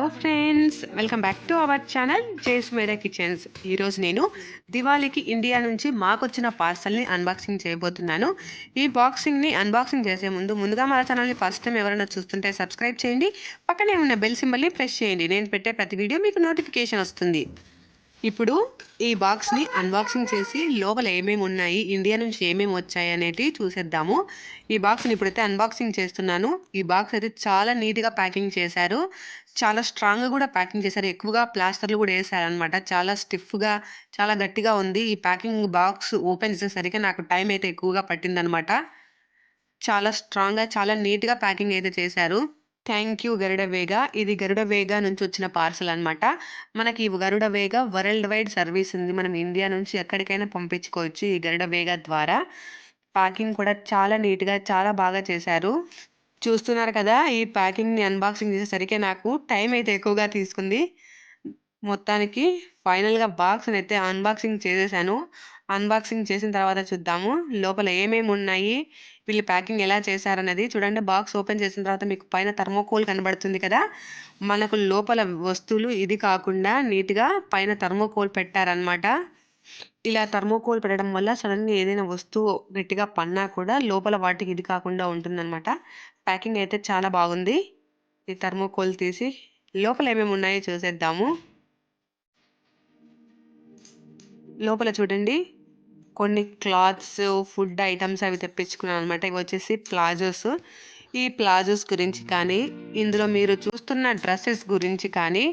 Hello friends, welcome back to our channel జేస్ మేడా kitchens. ఈరోజు నేను దివాళీకి ఇండియా నుంచి మాకొచ్చిన పార్సల్ని అన్బాక్సింగ్ చేయబోతున్నాను. ఈ బాక్సింగ్ని అన్బాక్సింగ్ చేసే ముందుగా మన ఛానల్ని ఫస్ట్ టైం ఎవరైనా చూస్తుంటే సబ్స్క్రైబ్ చేయండి. పక్కనే ఉన్న బెల్ సింబల్ని ప్రెస్ చేయండి. నేను పెట్టే ప్రతి వీడియో మీకు నోటిఫికేషన్ వస్తుంది. ఇప్పుడు ఈ బాక్స్ని అన్బాక్సింగ్ చేసి లోపల ఏమేమి ఉన్నాయి, ఇండియా నుంచి ఏమేమి వచ్చాయి అనేది చూసేద్దాము. ఈ బాక్స్ని ఇప్పుడైతే అన్బాక్సింగ్ చేస్తున్నాను. ఈ బాక్స్ అయితే చాలా నీట్గా ప్యాకింగ్ చేశారు. చాలా స్ట్రాంగ్గా కూడా ప్యాకింగ్ చేశారు. ఎక్కువగా ప్లాస్టర్లు కూడా వేసారనమాట. చాలా స్టిఫ్గా, చాలా గట్టిగా ఉంది. ఈ ప్యాకింగ్ బాక్స్ ఓపెన్ చేసేసరికి నాకు టైం అయితే ఎక్కువగా పట్టిందనమాట. చాలా స్ట్రాంగ్గా, చాలా నీట్గా ప్యాకింగ్ అయితే చేశారు. థ్యాంక్ యూ గరుడ వేగ. ఇది గరుడ వేగ నుంచి వచ్చిన పార్సల్ అనమాట. మనకి ఈ గరుడ వేగ వరల్డ్ వైడ్ సర్వీస్ ఉంది. మనం ఇండియా నుంచి ఎక్కడికైనా పంపించుకోవచ్చు ఈ గరుడ వేగ ద్వారా. ప్యాకింగ్ కూడా చాలా నీట్గా, చాలా బాగా చేశారు. చూస్తున్నారు కదా, ఈ ప్యాకింగ్ని అన్బాక్సింగ్ చేసేసరికి నాకు టైం అయితే ఎక్కువగా తీసుకుంది. మొత్తానికి ఫైనల్గా బాక్స్ని అయితే అన్బాక్సింగ్ చేసేసాను. అన్బాక్సింగ్ చేసిన తర్వాత చూద్దాము లోపల ఏమేమి ఉన్నాయి, వీళ్ళు ప్యాకింగ్ ఎలా చేశారన్నది. చూడండి, బాక్స్ ఓపెన్ చేసిన తర్వాత మీకు పైన థర్మోకోల్ కనబడుతుంది కదా. మనకు లోపల వస్తువులు ఇది కాకుండా నీట్గా పైన థర్మోకోల్ పెట్టారనమాట. ఇలా థర్మోకోల్ పెట్టడం వల్ల సడన్గా ఏదైనా వస్తువు గట్టిగా పన్నా కూడా లోపల వాటికి ఇది కాకుండా ఉంటుందన్నమాట. ప్యాకింగ్ అయితే చాలా బాగుంది. ఈ థర్మోకోల్ తీసి లోపల ఏమేమి ఉన్నాయో చూసేద్దాము. లోపల చూడండి, కొన్ని క్లాత్స్, ఫుడ్ ఐటమ్స్ అవి తెప్పించుకున్నాను అనమాట. ఇవి వచ్చేసి ప్లాజోస్. ఈ ప్లాజోస్ గురించి కానీ, ఇందులో మీరు చూస్తున్న డ్రెస్సెస్ గురించి కానీ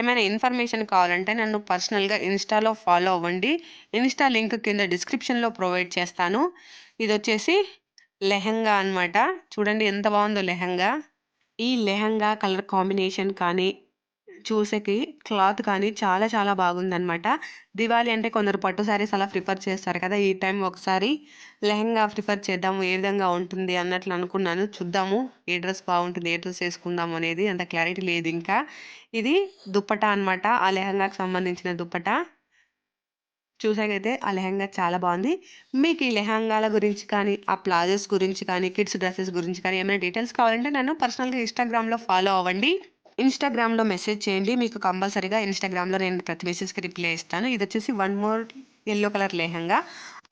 ఏమైనా ఇన్ఫర్మేషన్ కావాలంటే నన్ను పర్సనల్గా ఇన్స్టాలో ఫాలో అవ్వండి. ఇన్స్టా లింక్ కింద డిస్క్రిప్షన్లో ప్రొవైడ్ చేస్తాను. ఇది వచ్చేసి లెహంగా అనమాట. చూడండి ఎంత బాగుందో లెహంగా. ఈ లెహంగా కలర్ కాంబినేషన్ కానీ, చూసేకి క్లాత్ కానీ చాలా చాలా బాగుందనమాట. దివాళీ అంటే కొందరు పట్టు శారీస్ అలా ప్రిఫర్ చేస్తారు కదా. ఈ టైం ఒకసారి లెహంగా ప్రిఫర్ చేద్దాము, ఏ విధంగా ఉంటుంది అన్నట్లు అనుకున్నాను. చూద్దాము ఏ డ్రెస్ బాగుంటుంది, ఏ డ్రెస్ వేసుకుందాము అనేది అంత క్లారిటీ లేదు ఇంకా. ఇది దుప్పటా అనమాట, ఆ లెహంగాకి సంబంధించిన దుప్పటా. చూసాకైతే ఆ లెహంగా చాలా బాగుంది. మీకు ఈ లెహంగాల గురించి కానీ, ఆ ప్లాజోస్ గురించి కానీ, కిడ్స్ డ్రెస్సెస్ గురించి కానీ ఏమైనా డీటెయిల్స్ కావాలంటే నన్ను పర్సనల్గా ఇన్స్టాగ్రామ్లో ఫాలో అవ్వండి. ఇన్స్టాగ్రామ్లో మెసేజ్ చేయండి. మీకు కంపల్సరీగా ఇన్స్టాగ్రామ్లో నేను ప్రతి మెసేజ్కి రిప్లై ఇస్తాను. ఇది వచ్చేసి one more yellow colour lehenga.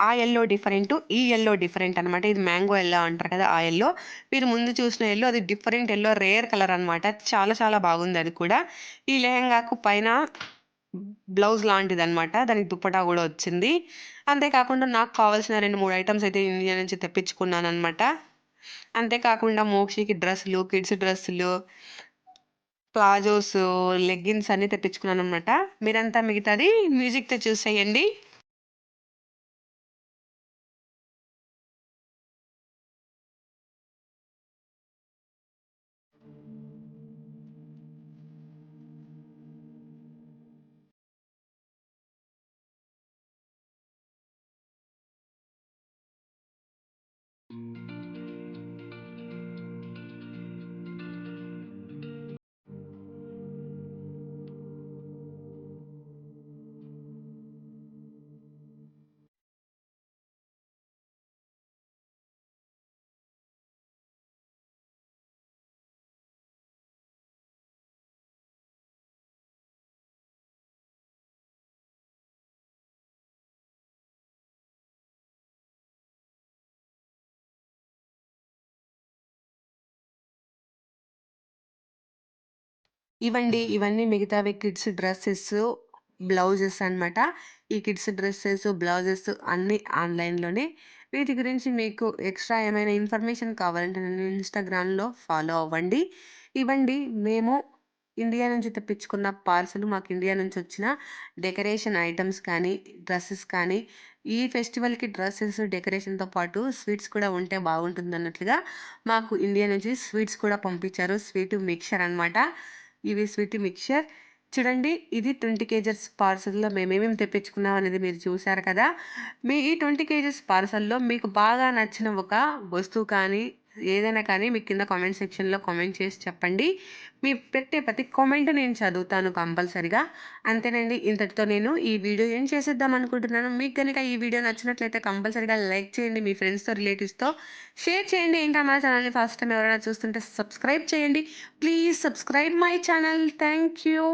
ఆ ఎల్లో డిఫరెంట్, ఈ ఎల్లో డిఫరెంట్ అనమాట. ఇది మ్యాంగో ఎల్లో అంటారు కదా, ఆ ఎల్లో. మీరు ముందు చూసిన ఎల్లో అది డిఫరెంట్ ఎల్లో, రేర్ కలర్ అనమాట. చాలా చాలా బాగుంది అది కూడా. ఈ లెహంగాకు పైన బ్లౌజ్ లాంటిదనమాట. దానికి దుప్పటా గూడా వచ్చింది. అంతేకాకుండా నాకు కావాల్సిన 2, 3 ఐటెమ్స్ అయితే ఇండియా నుంచి తెప్పించుకున్నాననమాట. అంతేకాకుండా మోక్షికి డ్రెస్సులు, కిడ్స్ డ్రెస్సులు, ప్లాజోస్, లెగ్గిన్స్ అన్నీ తెప్పించుకున్నాననమాట. మీరంతా మిగతాది మ్యూజిక్‌తో చూసేయండి. ఇవన్నీ మిగతావి కిడ్స్ డ్రెసెస్, బ్లౌజెస్ అనమాట. ఈ కిడ్స్ డ్రెసెస్, బ్లౌజెస్ అన్నీ ఆన్‌లైన్‌లోనే. వీటి గురించి మీకు ఎక్స్‌ట్రా ఏమైనా ఇన్ఫర్మేషన్ కావాలంటే నన్ను ఇన్‌స్టాగ్రామ్‌లో ఫాలో అవ్వండి. ఇవండి మేము ఇండియా నుంచి తెప్పించుకున్న పార్సెల్. మాకు ఇండియా నుంచి వచ్చిన డెకరేషన్ ఐటెమ్స్ కానీ, డ్రెసెస్ కానీ, ఈ ఫెస్టివల్‌కి డ్రెసెస్, డెకరేషన్‌తో పాటు స్వీట్స్ కూడా ఉంటే బాగుంటుందన్నట్లుగా మాకు ఇండియా నుంచి స్వీట్స్ కూడా పంపించారు. స్వీట్ మిక్చర్ అనమాట. ఇవి స్వీట్ మిక్చర్. చూడండి, ఇది 20 కేజెస్ పార్సెల్‌లో మేమేమేమి తెప్పించుకున్నాం అనేది మీరు చూసారు కదా. మీ ఈ 20 కేజెస్ పార్సెల్‌లో మీకు బాగా నచ్చిన ఒక వస్తువు కానీ, ఏదైనా కానీ మీకు కింద కామెంట్ సెక్షన్‌లో కామెంట్ చేసి చెప్పండి. మీరు పెట్టే ప్రతి కామెంట్ నేను చదువుతాను కంపల్సరీగా. అంతేనండి. ఇంతటితో నేను ఈ వీడియో ఎండ్ చేసేద్దాం అనుకుంటున్నాను. మీకు గనుక ఈ వీడియో నచ్చినట్లయితే కంపల్సరీగా లైక్ చేయండి. మీ ఫ్రెండ్స్‌తో, రిలేటివ్స్‌తో షేర్ చేయండి. ఇంకా మన ఛానల్‌ని ఫస్ట్ టైమ్ ఎవరైనా చూస్తుంటే సబ్స్క్రైబ్ చేయండి. Please subscribe my channel. Thank you.